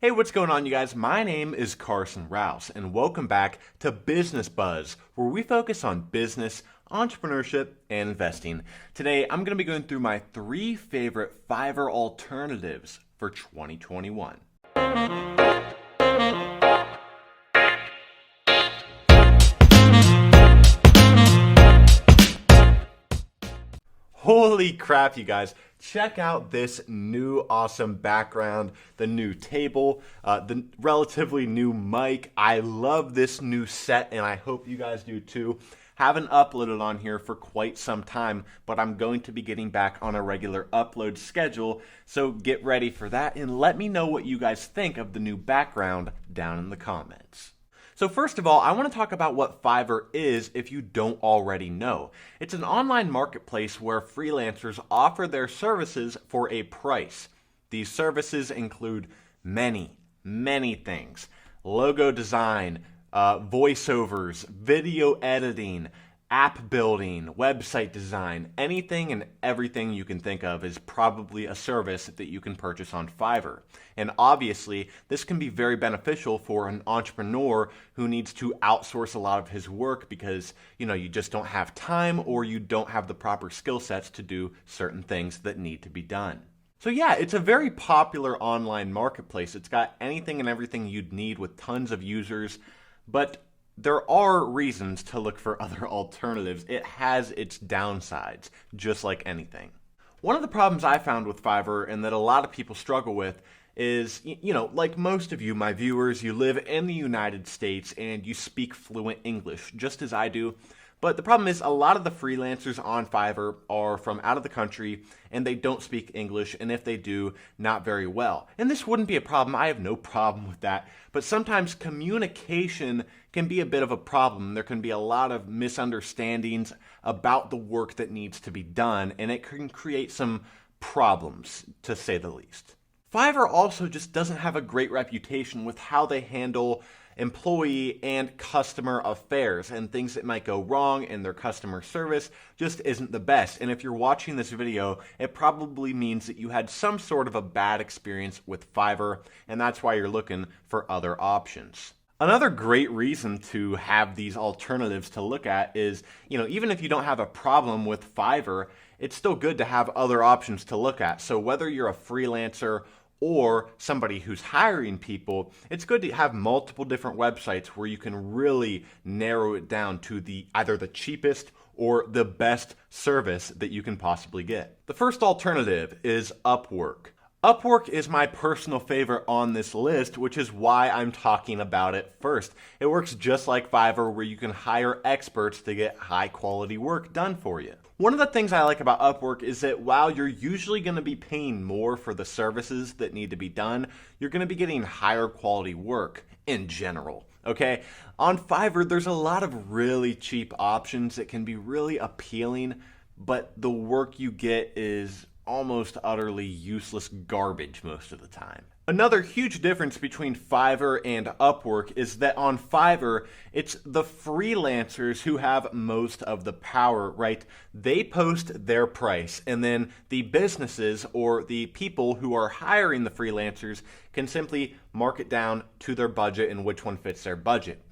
Hey, what's going on, you guys? My name is Carson Rouse, and welcome back to Business Buzz, where we focus on business, entrepreneurship, and investing. Today, I'm going to be going through my 3 favorite Fiverr alternatives for 2021. Holy crap, you guys. Check out this new awesome background, the new table, the relatively new mic. I love this new set, and I hope you guys do too. Haven't uploaded on here for quite some time, but I'm going to be getting back on a regular upload schedule, so get ready for that, and let me know what you guys think of the new background down in the comments. So first of all, I want to talk about what Fiverr is if you don't already know. It's an online marketplace where freelancers offer their services for a price. These services include many things. Logo design, voiceovers, video editing, app building, website design, anything and everything you can think of is probably a service that you can purchase on Fiverr. And obviously, this can be very beneficial for an entrepreneur who needs to outsource a lot of his work because, you just don't have time or you don't have the proper skill sets to do certain things that need to be done. So yeah, it's a very popular online marketplace. It's got anything and everything you'd need with tons of users, but there are reasons to look for other alternatives. It has its downsides, just like anything. One of the problems I found with Fiverr and that a lot of people struggle with is, like most of you, my viewers, you live in the United States and you speak fluent English, just as I do. But the problem is a lot of the freelancers on Fiverr are from out of the country and they don't speak English, and if they do, not very well. And this wouldn't be a problem. I have no problem with that. But sometimes communication can be a bit of a problem. There can be a lot of misunderstandings about the work that needs to be done, and it can create some problems, to say the least. Fiverr also just doesn't have a great reputation with how they handle employee and customer affairs, and things that might go wrong in their customer service just isn't the best. And if you're watching this video, it probably means that you had some sort of a bad experience with Fiverr, and that's why you're looking for other options. Another great reason to have these alternatives to look at is, even if you don't have a problem with Fiverr, it's still good to have other options to look at. So whether you're a freelancer or somebody who's hiring people, it's good to have multiple different websites where you can really narrow it down to either the cheapest or the best service that you can possibly get. The first alternative is Upwork. Upwork is my personal favorite on this list, which is why I'm talking about it first. It works just like Fiverr, where you can hire experts to get high quality work done for you. One of the things I like about Upwork is that while you're usually going to be paying more for the services that need to be done, you're going to be getting higher quality work in general. Okay? On Fiverr, there's a lot of really cheap options that can be really appealing, but the work you get is almost utterly useless garbage most of the time. Another huge difference between Fiverr and Upwork is that on Fiverr, it's the freelancers who have most of the power, right? They post their price, and then the businesses or the people who are hiring the freelancers can simply mark it down to their budget and which one fits their budget.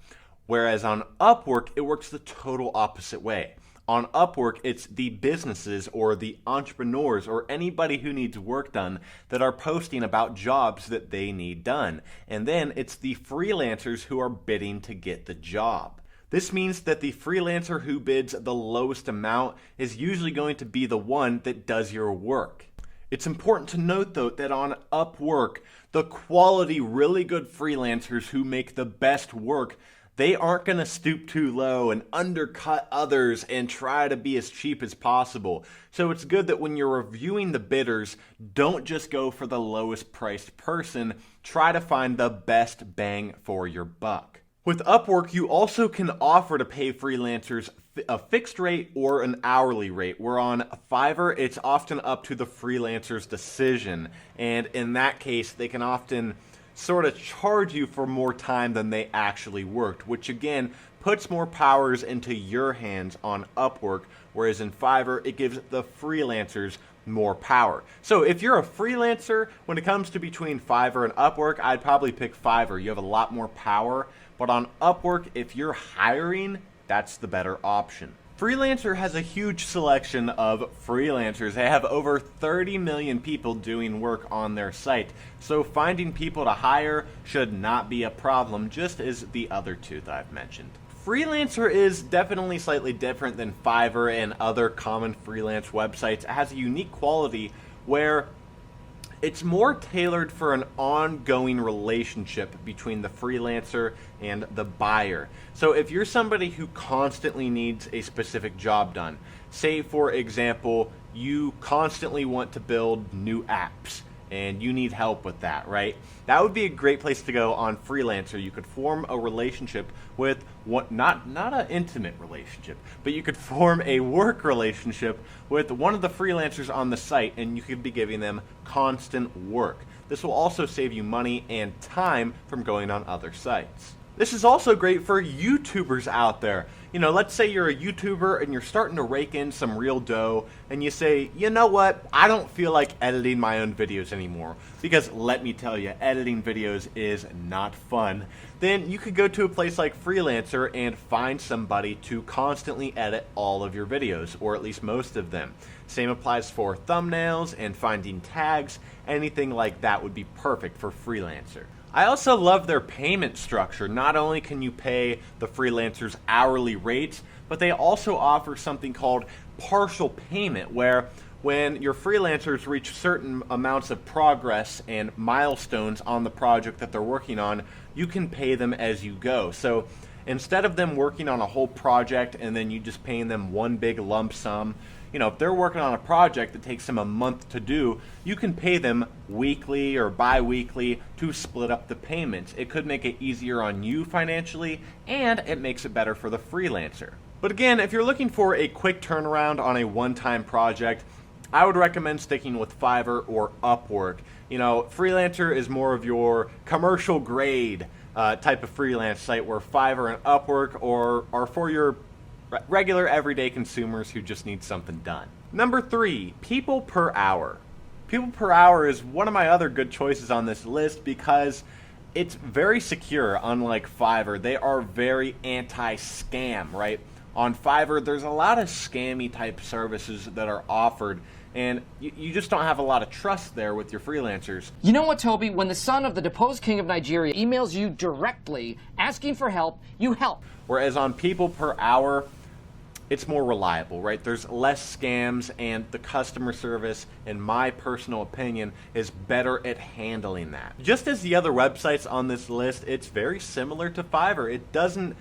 Whereas on Upwork, it works the total opposite way. On Upwork, it's the businesses or the entrepreneurs or anybody who needs work done that are posting about jobs that they need done. And then it's the freelancers who are bidding to get the job. This means that the freelancer who bids the lowest amount is usually going to be the one that does your work. It's important to note, though, that on Upwork, the quality, really good freelancers who make the best work, they aren't going to stoop too low and undercut others and try to be as cheap as possible. So it's good that when you're reviewing the bidders, don't just go for the lowest priced person. Try to find the best bang for your buck. With Upwork, you also can offer to pay freelancers a fixed rate or an hourly rate, where on Fiverr, it's often up to the freelancer's decision. And in that case, they can often sort of charge you for more time than they actually worked, which again puts more powers into your hands on Upwork, whereas in Fiverr, it gives the freelancers more power. So if you're a freelancer, when it comes to between Fiverr and Upwork, I'd probably pick Fiverr. You have a lot more power. But on Upwork, if you're hiring, that's the better option. Freelancer has a huge selection of freelancers. They have over 30 million people doing work on their site. So finding people to hire should not be a problem, just as the other two that I've mentioned. Freelancer is definitely slightly different than Fiverr and other common freelance websites. It has a unique quality where it's more tailored for an ongoing relationship between the freelancer and the buyer. So if you're somebody who constantly needs a specific job done, say for example, you constantly want to build new apps and you need help with that, right? That would be a great place to go on Freelancer. You could form a relationship with not an intimate relationship, but you could form a work relationship with one of the freelancers on the site, and you could be giving them constant work. This will also save you money and time from going on other sites. This is also great for YouTubers out there. You know, let's say you're a YouTuber and you're starting to rake in some real dough and you say, you know what, I don't feel like editing my own videos anymore, because let me tell you, editing videos is not fun. Then you could go to a place like Freelancer and find somebody to constantly edit all of your videos, or at least most of them. Same applies for thumbnails and finding tags. Anything like that would be perfect for Freelancer. I also love their payment structure. Not only can you pay the freelancers hourly rates, but they also offer something called partial payment, where when your freelancers reach certain amounts of progress and milestones on the project that they're working on, you can pay them as you go. So instead of them working on a whole project and then you just paying them one big lump sum, you know, if they're working on a project that takes them a month to do, you can pay them weekly or bi-weekly to split up the payments. It could make it easier on you financially, and it makes it better for the freelancer. But again, if you're looking for a quick turnaround on a one-time project, I would recommend sticking with Fiverr or Upwork. You know, Freelancer is more of your commercial grade type of freelance site, where Fiverr and Upwork are for your regular everyday consumers who just need something done. Number 3, people per hour. People per hour is one of my other good choices on this list because it's very secure. Unlike Fiverr, they are very anti-scam, right? On Fiverr, there's a lot of scammy type services that are offered, and you just don't have a lot of trust there with your freelancers. You know what, Toby? When the son of the deposed king of Nigeria emails you directly asking for help, you help. Whereas on people per hour, it's more reliable, right? There's less scams, and the customer service, in my personal opinion, is better at handling that. Just as the other websites on this list, it's very similar to Fiverr. It doesn't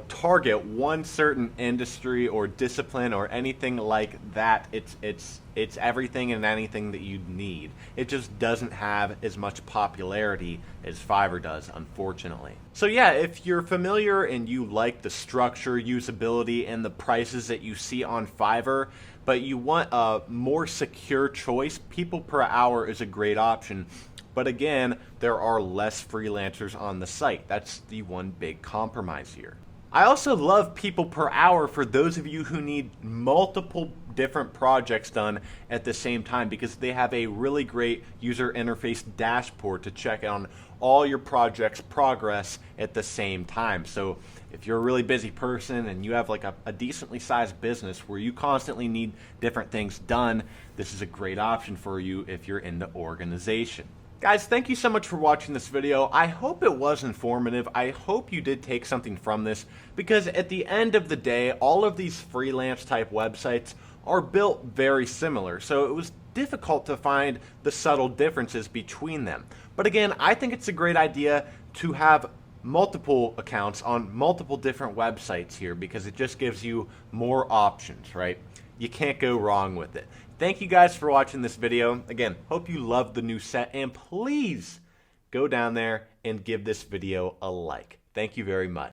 target one certain industry or discipline or anything like that. It's everything and anything that you need. It just doesn't have as much popularity as Fiverr does, unfortunately. So yeah, if you're familiar and you like the structure, usability, and the prices that you see on Fiverr, but you want a more secure choice, people per hour is a great option. But again, there are less freelancers on the site. That's the one big compromise here. I also love people per hour for those of you who need multiple different projects done at the same time, because they have a really great user interface dashboard to check on all your project's progress at the same time. So if you're a really busy person and you have like a decently sized business where you constantly need different things done, this is a great option for you if you're in the organization. Guys, thank you so much for watching this video. I hope it was informative. I hope you did take something from this, because at the end of the day, all of these freelance type websites are built very similar. So it was difficult to find the subtle differences between them. But again, I think it's a great idea to have multiple accounts on multiple different websites here, because it just gives you more options, right? You can't go wrong with it. Thank you guys for watching this video. Again, hope you loved the new set, and please go down there and give this video a like. Thank you very much.